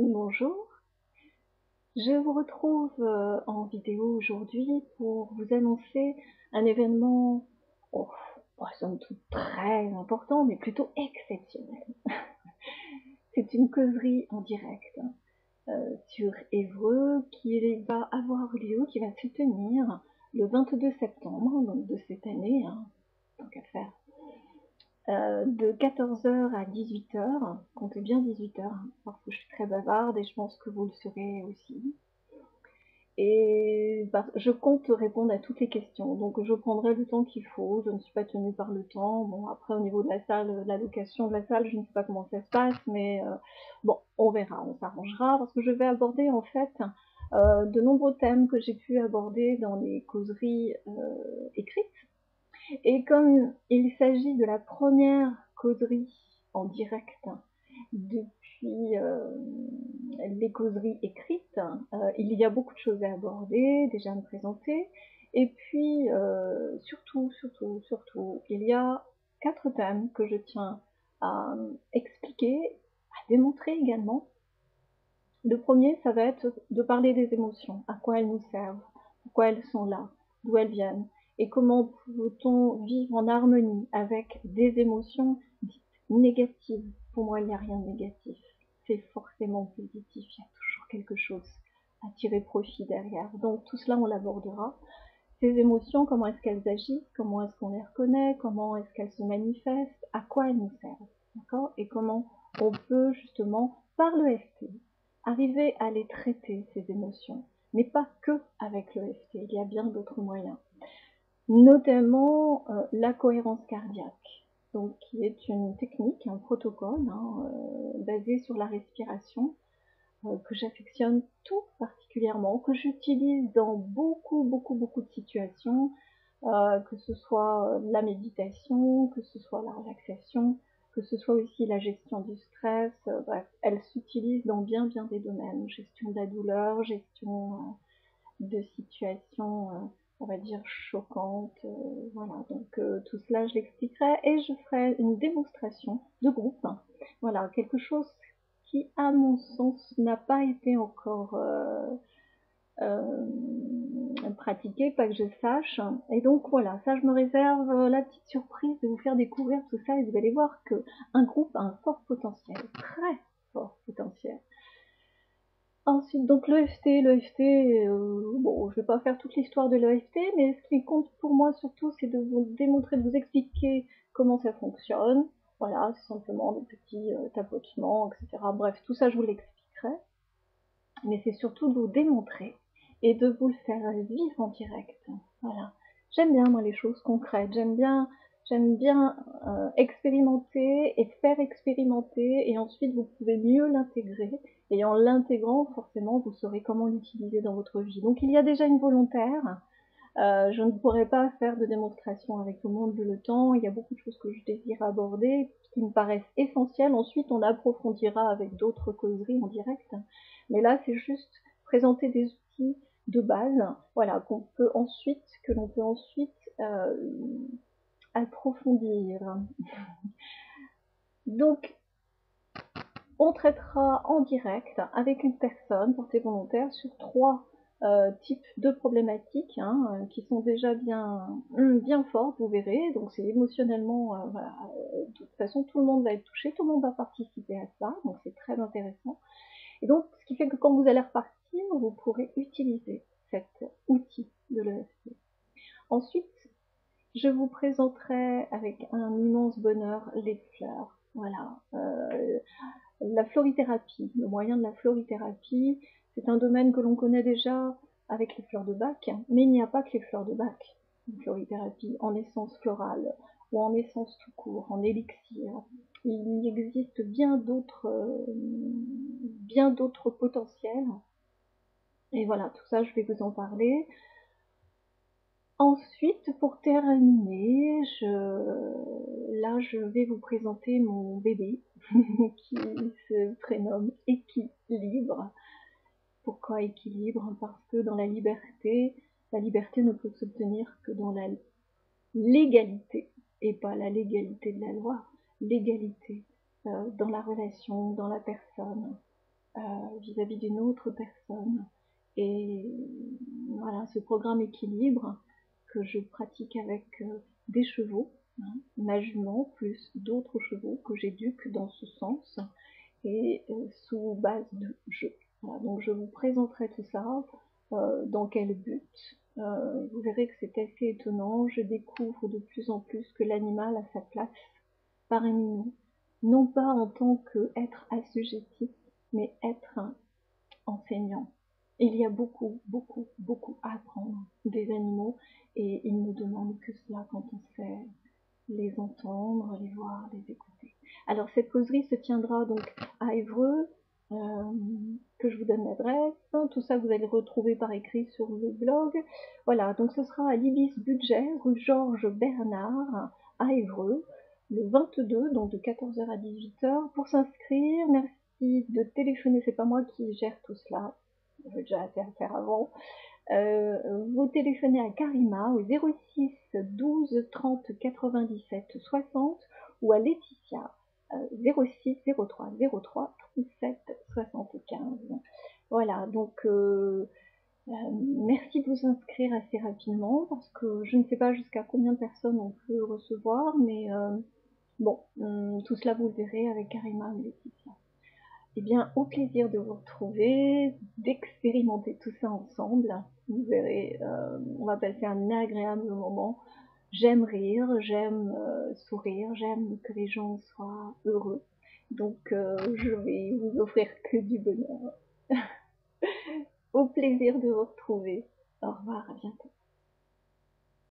Bonjour, je vous retrouve en vidéo aujourd'hui pour vous annoncer un événement, oh, somme toute très important, mais plutôt exceptionnel. C'est une causerie en direct sur Évreux qui va avoir lieu, qui va se tenir le 22 septembre, donc de cette année, hein, tant qu'à faire. De 14h à 18h, comptez bien 18h, parce que je suis très bavarde et je pense que vous le serez aussi. Et je compte répondre à toutes les questions, donc je prendrai le temps qu'il faut, je ne suis pas tenue par le temps. Bon, après au niveau de la salle, la location de la salle, je ne sais pas comment ça se passe, mais bon, on verra, on s'arrangera, parce que je vais aborder en fait de nombreux thèmes que j'ai pu aborder dans les causeries écrites. Et comme il s'agit de la première causerie en direct depuis les causeries écrites, il y a beaucoup de choses à aborder, déjà à me présenter, et puis surtout, il y a 4 thèmes que je tiens à expliquer, à démontrer également. Le premier, ça va être de parler des émotions, à quoi elles nous servent, pourquoi elles sont là, d'où elles viennent, et comment peut-on vivre en harmonie avec des émotions dites négatives. Pour moi, il n'y a rien de négatif, c'est forcément positif, il y a toujours quelque chose à tirer profit derrière. Donc tout cela, on l'abordera. Ces émotions, comment est-ce qu'elles agissent, comment est-ce qu'on les reconnaît, comment est-ce qu'elles se manifestent, à quoi elles nous servent, d'accord? Et comment on peut justement, par l'EFT, arriver à les traiter, ces émotions, mais pas que avec l'EFT, il y a bien d'autres moyens, notamment la cohérence cardiaque, donc qui est une technique, un protocole basé sur la respiration, que j'affectionne tout particulièrement, que j'utilise dans beaucoup de situations, que ce soit la méditation, que ce soit la relaxation, que ce soit aussi la gestion du stress, bref, elle s'utilise dans bien des domaines, gestion de la douleur, gestion de situations, on va dire, choquantes, voilà, donc tout cela je l'expliquerai et je ferai une démonstration de groupe, voilà, quelque chose qui, à mon sens, n'a pas été encore pratiqué, pas que je sache. Et donc voilà, ça je me réserve la petite surprise de vous faire découvrir tout ça et vous allez voir qu'un groupe a un fort potentiel, très fort potentiel. Ensuite, donc l'EFT, bon, je vais pas faire toute l'histoire de l'EFT, mais ce qui compte pour moi surtout, c'est de vous démontrer, de vous expliquer comment ça fonctionne. Voilà, c'est simplement des petits tapotements, etc. Bref, tout ça, je vous l'expliquerai. Mais c'est surtout de vous démontrer et de vous le faire vivre en direct. Voilà. J'aime bien, moi, les choses concrètes. J'aime bien expérimenter et faire expérimenter, et ensuite vous pouvez mieux l'intégrer, et en l'intégrant, forcément, vous saurez comment l'utiliser dans votre vie. Donc il y a déjà une volontaire. Je ne pourrais pas faire de démonstration avec tout le monde vu le temps. Il y a beaucoup de choses que je désire aborder, qui me paraissent essentielles. Ensuite, on approfondira avec d'autres causeries en direct. Mais là, c'est juste présenter des outils de base, voilà, que l'on peut ensuite approfondir. Donc, on traitera en direct avec une personne portée volontaire sur 3 types de problématiques qui sont déjà bien fortes, vous verrez. Donc c'est émotionnellement, voilà, de toute façon tout le monde va être touché, tout le monde va participer à ça, donc c'est très intéressant. Et donc ce qui fait que quand vous allez repartir, vous pourrez utiliser cet outil de l'EFT. Ensuite, je vous présenterai avec un immense bonheur les fleurs. Voilà. La florithérapie, le moyen de la florithérapie, c'est un domaine que l'on connaît déjà avec les fleurs de Bach, mais il n'y a pas que les fleurs de Bach. Une florithérapie en essence florale ou en essence tout court, en élixir. Il existe bien d'autres potentiels. Et voilà, tout ça, je vais vous en parler. Ensuite, pour terminer, je vais vous présenter mon bébé qui se prénomme Équilibre. Pourquoi équilibre? Parce que dans la liberté ne peut s'obtenir que dans la légalité, et pas la légalité de la loi, l'égalité dans la relation, dans la personne, vis-à-vis d'une autre personne. Et voilà, ce programme équilibre que je pratique avec des chevaux, hein, ma jument plus d'autres chevaux que j'éduque dans ce sens et sous base de jeu. Voilà, donc je vous présenterai tout ça, dans quel but. Vous verrez que c'est assez étonnant, je découvre de plus en plus que l'animal a sa place parmi nous, non pas en tant qu'être assujetti, mais être enseignant. Il y a beaucoup, beaucoup, beaucoup à apprendre des animaux et ils ne demandent que cela quand on sait les entendre, les voir, les écouter. Alors cette causerie se tiendra donc à Évreux, que je vous donne l'adresse, tout ça vous allez retrouver par écrit sur le blog. Voilà, donc ce sera à l'Ibis Budget, rue Georges Bernard, à Évreux, le 22, donc de 14h à 18h. Pour s'inscrire, merci de téléphoner, c'est pas moi qui gère tout cela, j'ai déjà assez à faire avant. Vous téléphonez à Karima au 06 12 30 97 60 ou à Laetitia 06 03 03 37 75. Voilà, donc merci de vous inscrire assez rapidement parce que je ne sais pas jusqu'à combien de personnes on peut recevoir, mais bon, tout cela vous le verrez avec Karima ou Laetitia. Eh bien, au plaisir de vous retrouver, d'expérimenter tout ça ensemble. Vous verrez, on va passer un agréable moment. J'aime rire, j'aime sourire, j'aime que les gens soient heureux. Donc, je vais vous offrir que du bonheur. Au plaisir de vous retrouver. Au revoir, à bientôt.